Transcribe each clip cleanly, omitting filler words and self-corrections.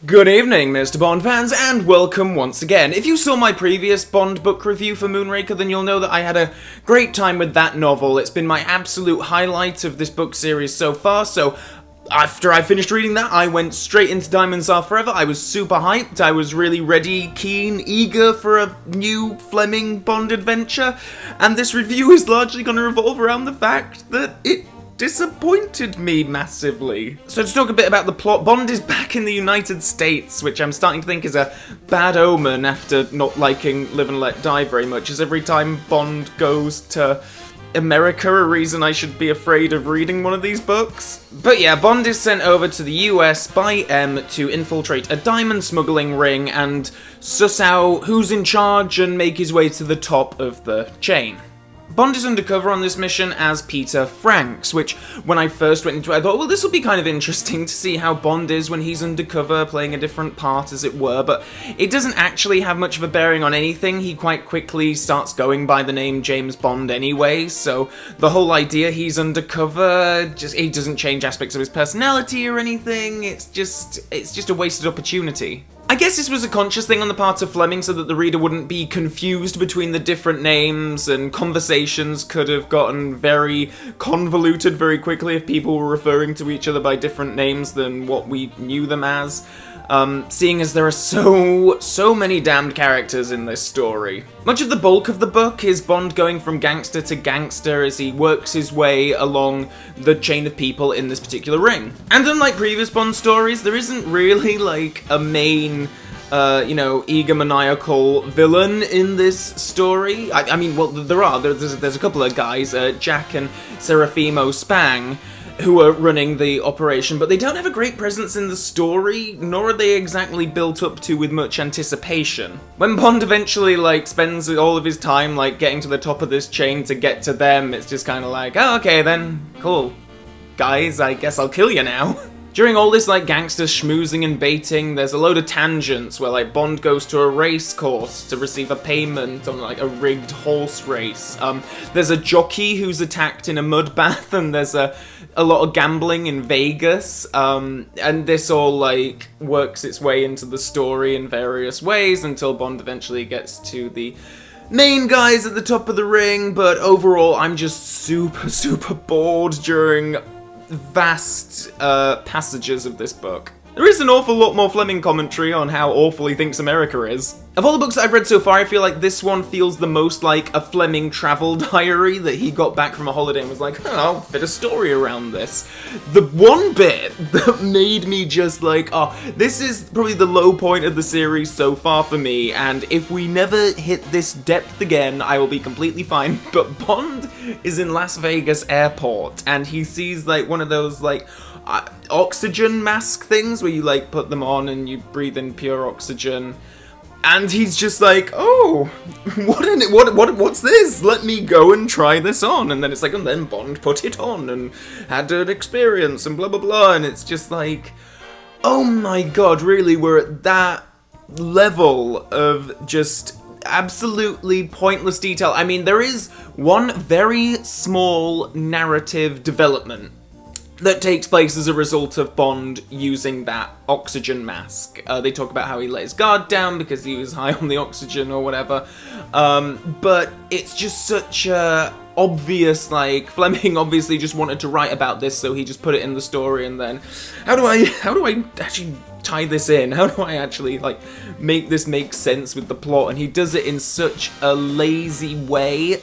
Good evening, Mr. Bond fans, and welcome once again. If you saw my previous Bond book review for Moonraker, then you'll know that I had a great time with that novel. It's been my absolute highlight of this book series so far, so after I finished reading that, I went straight into Diamonds Are Forever. I was super hyped, I was really ready, keen, eager for a new Fleming Bond adventure, and this review is largely going to revolve around the fact that it disappointed me massively. So to talk a bit about the plot, Bond is back in the United States, which I'm starting to think is a bad omen after not liking Live and Let Die very much, as every time Bond goes to America a reason I should be afraid of reading one of these books. But yeah, Bond is sent over to the US by M to infiltrate a diamond smuggling ring and suss out who's in charge and make his way to the top of the chain. Bond is undercover on this mission as Peter Franks, which, when I first went into it, I thought, well, this will be kind of interesting to see how Bond is when he's undercover, playing a different part, as it were, but it doesn't actually have much of a bearing on anything. He quite quickly starts going by the name James Bond anyway, so the whole idea he's undercover, he doesn't change aspects of his personality or anything. It's just a wasted opportunity. I guess this was a conscious thing on the part of Fleming so that the reader wouldn't be confused between the different names, and conversations could have gotten very convoluted very quickly if people were referring to each other by different names than what we knew them as. Seeing as there are so many damned characters in this story. Much of the bulk of the book is Bond going from gangster to gangster as he works his way along the chain of people in this particular ring. And unlike previous Bond stories, there isn't really, like, a main egomaniacal villain in this story. I mean, well, there's a couple of guys, Jack and Serafimo Spang, who are running the operation, but they don't have a great presence in the story, nor are they exactly built up to with much anticipation. When Bond eventually, spends all of his time, getting to the top of this chain to get to them, it's just kind of like, oh, okay then, cool. Guys, I guess I'll kill you now. During all this, gangster schmoozing and baiting, there's a load of tangents where, Bond goes to a race course to receive a payment on, a rigged horse race. There's a jockey who's attacked in a mud bath, and there's a lot of gambling in Vegas, and this all, works its way into the story in various ways until Bond eventually gets to the main guys at the top of the ring, but overall, I'm just super bored during vast passages of this book. There is an awful lot more Fleming commentary on how awful he thinks America is. Of all the books that I've read so far, I feel like this one feels the most like a Fleming travel diary that he got back from a holiday and was like, oh, I'll fit a story around this. The one bit that made me just this is probably the low point of the series so far for me, and if we never hit this depth again, I will be completely fine. But Bond is in Las Vegas airport, and he sees one of those oxygen mask things where you put them on and you breathe in pure oxygen, and he's just oh, what's this? Let me go and try this on. And then it's and then Bond put it on and had an experience and blah blah blah, and it's just oh my god, really, we're at that level of just absolutely pointless detail. I mean, there is one very small narrative development that takes place as a result of Bond using that oxygen mask. They talk about how he let his guard down because he was high on the oxygen or whatever. But it's just such a obvious, Fleming obviously just wanted to write about this, so he just put it in the story, and then how do I actually tie this in? How do I actually make this make sense with the plot? And he does it in such a lazy way.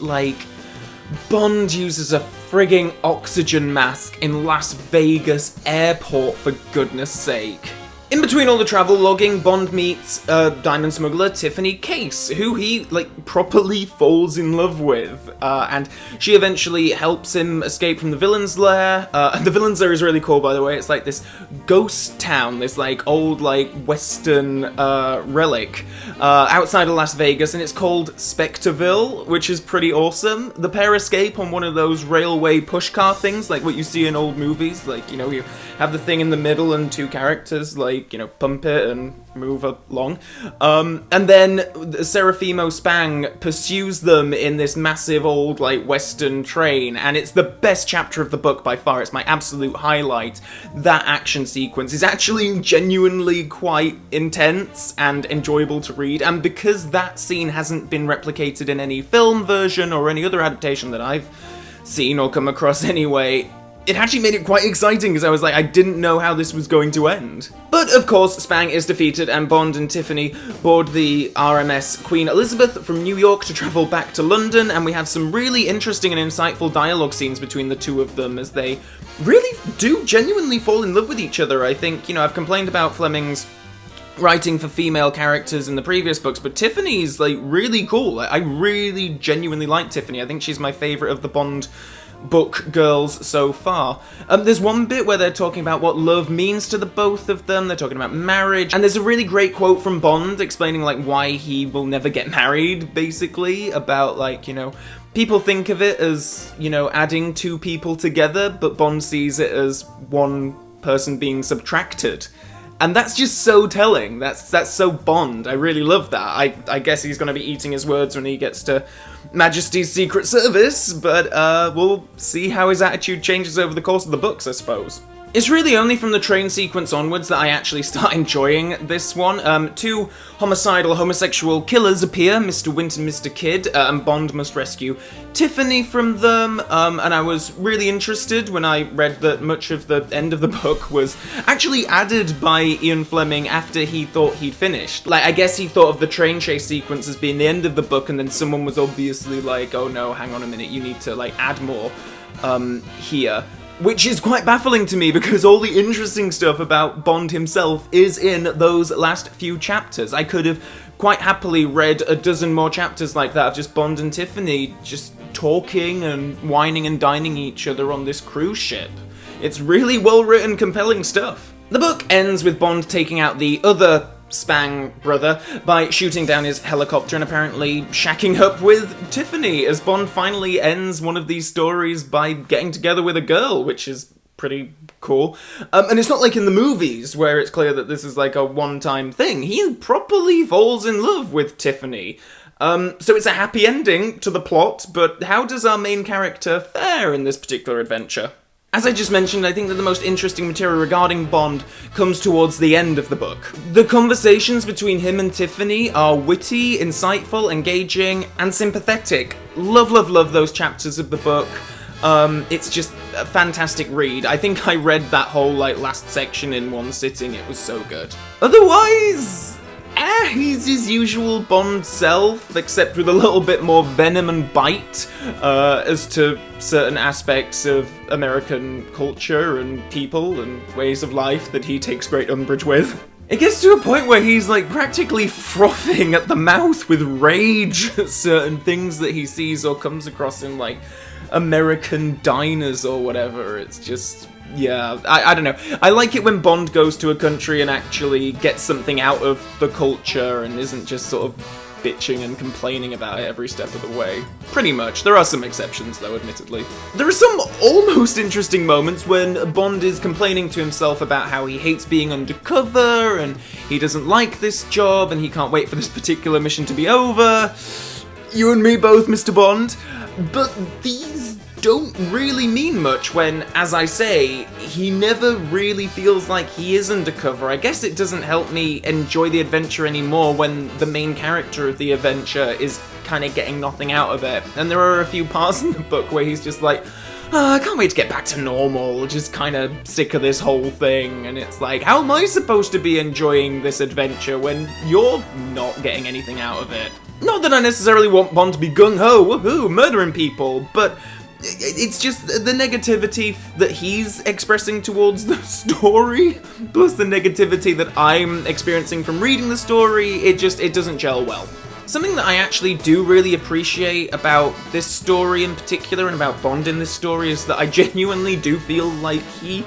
Bond uses a frigging oxygen mask in Las Vegas airport, for goodness sake. In between all the travel logging, Bond meets diamond smuggler Tiffany Case, who he, properly falls in love with, and she eventually helps him escape from the villain's lair. The villain's lair is really cool, by the way. It's this ghost town, this, old, western relic outside of Las Vegas, and it's called Spectreville, which is pretty awesome. The pair escape on one of those railway pushcar things, what you see in old movies, you have the thing in the middle and two characters, like, pump it and move along. And then Serafimo Spang pursues them in this massive old, like, western train, and it's the best chapter of the book by far. It's my absolute highlight. That action sequence is actually genuinely quite intense and enjoyable to read, and because that scene hasn't been replicated in any film version or any other adaptation that I've seen or come across anyway, it actually made it quite exciting, because I was like, I didn't know how this was going to end. But of course, Spang is defeated, and Bond and Tiffany board the RMS Queen Elizabeth from New York to travel back to London, and we have some really interesting and insightful dialogue scenes between the two of them, as they really do genuinely fall in love with each other. I think, I've complained about Fleming's writing for female characters in the previous books, but Tiffany's, like, really cool. I really genuinely like Tiffany. I think she's my favourite of the Bond book girls so far. There's one bit where they're talking about what love means to the both of them. They're talking about marriage, and there's a really great quote from Bond explaining, like, why he will never get married, basically, about, like, people think of it as, adding two people together, but Bond sees it as one person being subtracted. And that's just so telling. That's so Bond. I really love that. I guess he's going to be eating his words when he gets to Majesty's Secret Service, but we'll see how his attitude changes over the course of the books, I suppose. It's really only from the train sequence onwards that I actually start enjoying this one. Two homicidal homosexual killers appear, Mr. Wint and Mr. Kidd, and Bond must rescue Tiffany from them, and I was really interested when I read that much of the end of the book was actually added by Ian Fleming after he thought he'd finished. Like, I guess he thought of the train chase sequence as being the end of the book, and then someone was obviously like, oh no, hang on a minute, you need to, like, add more here. Which is quite baffling to me, because all the interesting stuff about Bond himself is in those last few chapters. I could have quite happily read a dozen more chapters like that of just Bond and Tiffany just talking and whining and dining each other on this cruise ship. It's really well-written, compelling stuff. The book ends with Bond taking out the other Spang brother by shooting down his helicopter and apparently shacking up with Tiffany, as Bond finally ends one of these stories by getting together with a girl, which is pretty cool. And it's not like in the movies where it's clear that this is like a one-time thing. He properly falls in love with Tiffany. So it's a happy ending to the plot, but how does our main character fare in this particular adventure? As I just mentioned, I think that the most interesting material regarding Bond comes towards the end of the book. The conversations between him and Tiffany are witty, insightful, engaging, and sympathetic. Love, love, love those chapters of the book. It's just a fantastic read. I think I read that whole, like, last section in one sitting. It was so good. Otherwise, he's his usual Bond self, except with a little bit more venom and bite as to certain aspects of American culture and people and ways of life that he takes great umbrage with. It gets to a point where he's, like, practically frothing at the mouth with rage at certain things that he sees or comes across in, like, American diners or whatever. It's just... yeah, I don't know. I like it when Bond goes to a country and actually gets something out of the culture and isn't just sort of bitching and complaining about it every step of the way. Pretty much. There are some exceptions, though, admittedly. There are some almost interesting moments when Bond is complaining to himself about how he hates being undercover and he doesn't like this job and he can't wait for this particular mission to be over. You and me both, Mr. Bond. But these don't really mean much when, as I say, he never really feels like he is undercover. I guess it doesn't help me enjoy the adventure anymore when the main character of the adventure is kind of getting nothing out of it. And there are a few parts in the book where he's just like, I can't wait to get back to normal, just kind of sick of this whole thing. And it's like, how am I supposed to be enjoying this adventure when you're not getting anything out of it? Not that I necessarily want Bond to be gung-ho, woohoo, murdering people, but it's just the negativity that he's expressing towards the story, plus the negativity that I'm experiencing from reading the story, it doesn't gel well. Something that I actually do really appreciate about this story in particular, and about Bond in this story, is that I genuinely do feel like he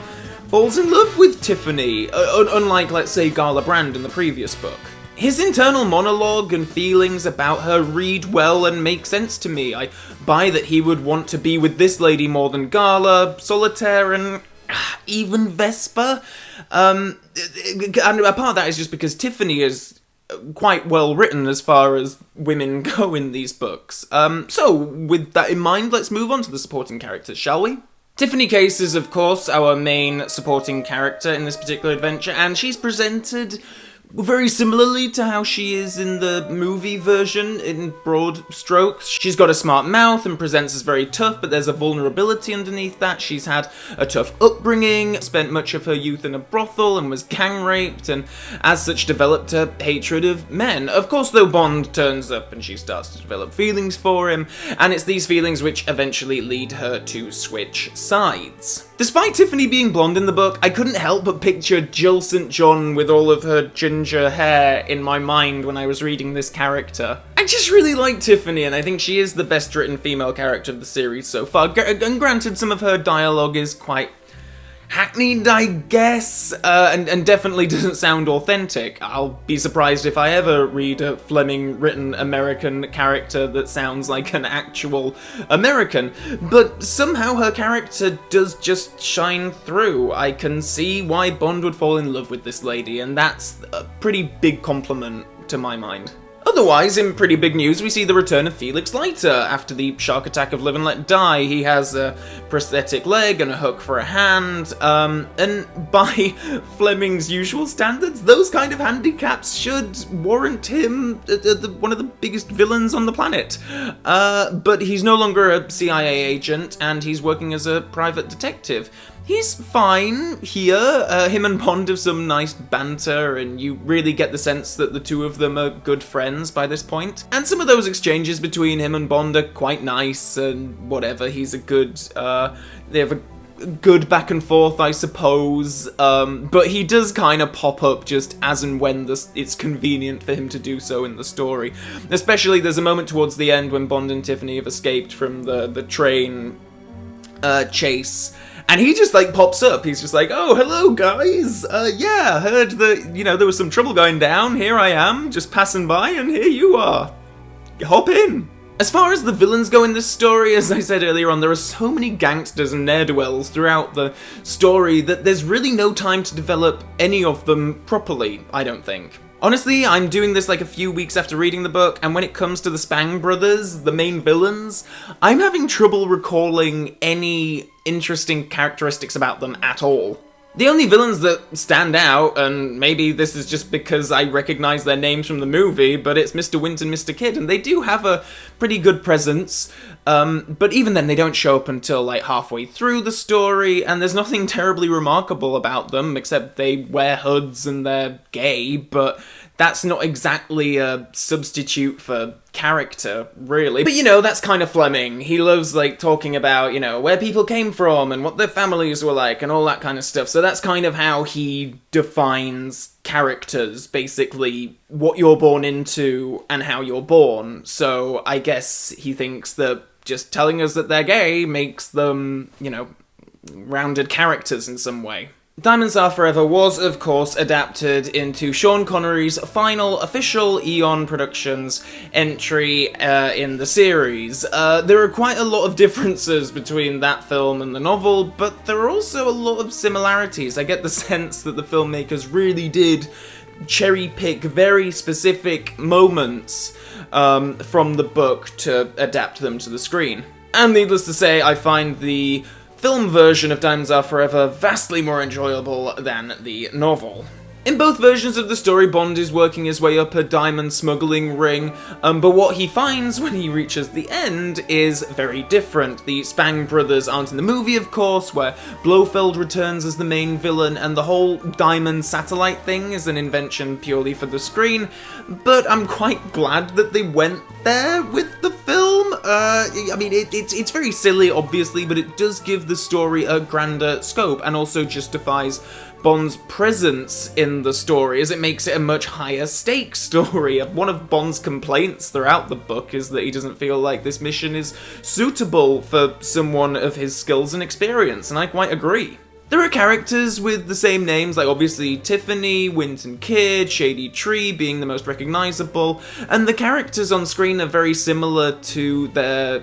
falls in love with Tiffany, unlike, let's say, Gala Brand in the previous book. His internal monologue and feelings about her read well and make sense to me. I buy that he would want to be with this lady more than Gala, Solitaire, and even Vesper. And a part of that is just because Tiffany is quite well written as far as women go in these books. So, with that in mind, let's move on to the supporting characters, shall we? Tiffany Case is, of course, our main supporting character in this particular adventure, and she's presented very similarly to how she is in the movie version, in broad strokes. She's got a smart mouth and presents as very tough, but there's a vulnerability underneath that. She's had a tough upbringing, spent much of her youth in a brothel and was gang raped, and as such developed a hatred of men. Of course, though, Bond turns up and she starts to develop feelings for him, and it's these feelings which eventually lead her to switch sides. Despite Tiffany being blonde in the book, I couldn't help but picture Jill St. John with all of her ginger hair in my mind when I was reading this character. I just really like Tiffany, and I think she is the best written female character of the series so far. And granted, some of her dialogue is quite hackneyed, I guess, and definitely doesn't sound authentic. I'll be surprised if I ever read a Fleming written American character that sounds like an actual American, but somehow her character does just shine through. I can see why Bond would fall in love with this lady, and that's a pretty big compliment to my mind. Otherwise, in pretty big news, we see the return of Felix Leiter after the shark attack of Live and Let Die. He has a prosthetic leg and a hook for a hand, and by Fleming's usual standards, those kind of handicaps should warrant him one of the biggest villains on the planet. But he's no longer a CIA agent, and he's working as a private detective. He's fine here. Him and Bond have some nice banter, and you really get the sense that the two of them are good friends by this point. And some of those exchanges between him and Bond are quite nice, and whatever, he's a good, they have a good back and forth, I suppose, but he does kind of pop up just as and when it's convenient for him to do so in the story. Especially, there's a moment towards the end when Bond and Tiffany have escaped from the train chase, and he just, like, pops up. He's just like, oh, hello, guys. Yeah, heard that, there was some trouble going down. Here I am, just passing by, and here you are. Hop in. As far as the villains go in this story, as I said earlier on, there are so many gangsters and ne'er-do-wells throughout the story that there's really no time to develop any of them properly, I don't think. Honestly, I'm doing this like a few weeks after reading the book, and when it comes to the Spang brothers, the main villains, I'm having trouble recalling any interesting characteristics about them at all. The only villains that stand out, and maybe this is just because I recognize their names from the movie, but it's Mr. Wint and Mr. Kidd, and they do have a pretty good presence, but even then they don't show up until like halfway through the story, and there's nothing terribly remarkable about them, except they wear hoods and they're gay, but that's not exactly a substitute for character, really. But, that's kind of Fleming. He loves, like, talking about, where people came from and what their families were like and all that kind of stuff. So that's kind of how he defines characters, basically, what you're born into and how you're born. So I guess he thinks that just telling us that they're gay makes them, rounded characters in some way. Diamonds Are Forever was, of course, adapted into Sean Connery's final official Eon Productions entry in the series. There are quite a lot of differences between that film and the novel, but there are also a lot of similarities. I get the sense that the filmmakers really did cherry-pick very specific moments from the book to adapt them to the screen. And needless to say, I find the film version of Diamonds Are Forever vastly more enjoyable than the novel. In both versions of the story, Bond is working his way up a diamond smuggling ring, but what he finds when he reaches the end is very different. The Spang brothers aren't in the movie, of course, where Blofeld returns as the main villain, and the whole diamond satellite thing is an invention purely for the screen, but I'm quite glad that they went there with the film. It's very silly, obviously, but it does give the story a grander scope, and also justifies Bond's presence in the story, as it makes it a much higher stakes story. One of Bond's complaints throughout the book is that he doesn't feel like this mission is suitable for someone of his skills and experience, and I quite agree. There are characters with the same names, like obviously Tiffany, Wint and Kidd, Shady Tree being the most recognisable, and the characters on screen are very similar to their,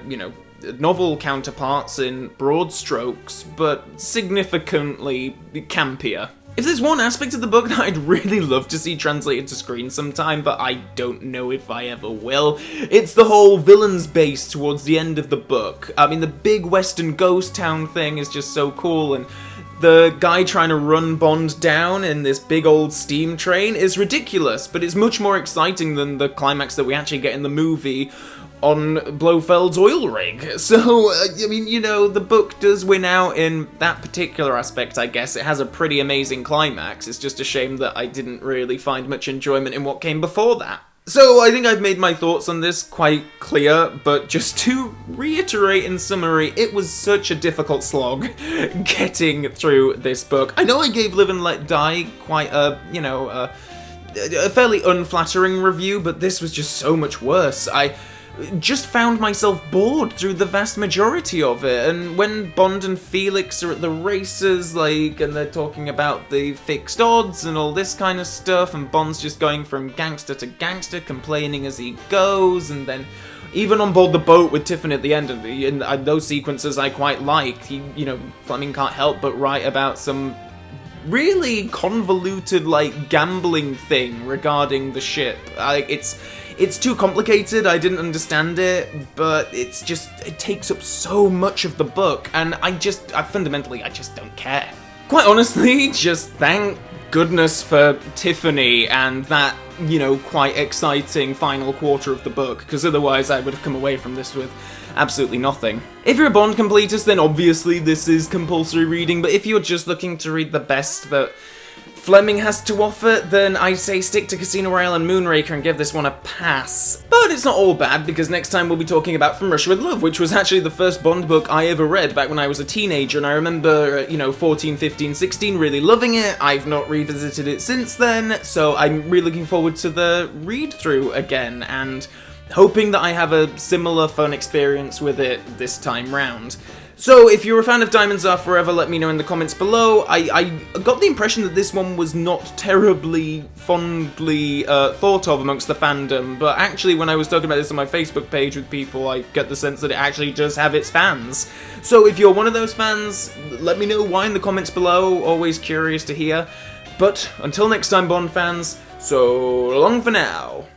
novel counterparts in broad strokes, but significantly campier. If there's one aspect of the book that I'd really love to see translated to screen sometime, but I don't know if I ever will, it's the whole villains base towards the end of the book. I mean, the big western ghost town thing is just so cool, and the guy trying to run Bond down in this big old steam train is ridiculous, but it's much more exciting than the climax that we actually get in the movie on Blofeld's oil rig. So, I mean, you know, the book does win out in that particular aspect, I guess. It has a pretty amazing climax. It's just a shame that I didn't really find much enjoyment in what came before that. So, I think I've made my thoughts on this quite clear, but just to reiterate in summary, it was such a difficult slog getting through this book. I know I gave Live and Let Die quite a, you know, a fairly unflattering review, but this was just so much worse. I just found myself bored through the vast majority of it, and when Bond and Felix are at the races, like, and they're talking about the fixed odds and all this kind of stuff, and Bond's just going from gangster to gangster, complaining as he goes, and then even on board the boat with Tiffany at the end of the, and those sequences I quite liked. He, you know, Fleming can't help but write about some really convoluted, like, gambling thing regarding the ship. It's too complicated, I didn't understand it, but it takes up so much of the book, and fundamentally, I just don't care. Quite honestly, just thank goodness for Tiffany and that, you know, quite exciting final quarter of the book, because otherwise I would have come away from this with absolutely nothing. If you're a Bond completist, then obviously this is compulsory reading, but if you're just looking to read the best that Fleming has to offer, then I say stick to Casino Royale and Moonraker and give this one a pass. But it's not all bad, because next time we'll be talking about From Russia With Love, which was actually the first Bond book I ever read back when I was a teenager, and I remember, you know, 14, 15, 16 really loving it. I've not revisited it since then, so I'm really looking forward to the read-through again, and hoping that I have a similar fun experience with it this time round. So, if you're a fan of Diamonds Are Forever, let me know in the comments below. I got the impression that this one was not terribly fondly thought of amongst the fandom, but actually when I was talking about this on my Facebook page with people, I get the sense that it actually does have its fans. So if you're one of those fans, let me know why in the comments below, always curious to hear. But until next time, Bond fans, so long for now.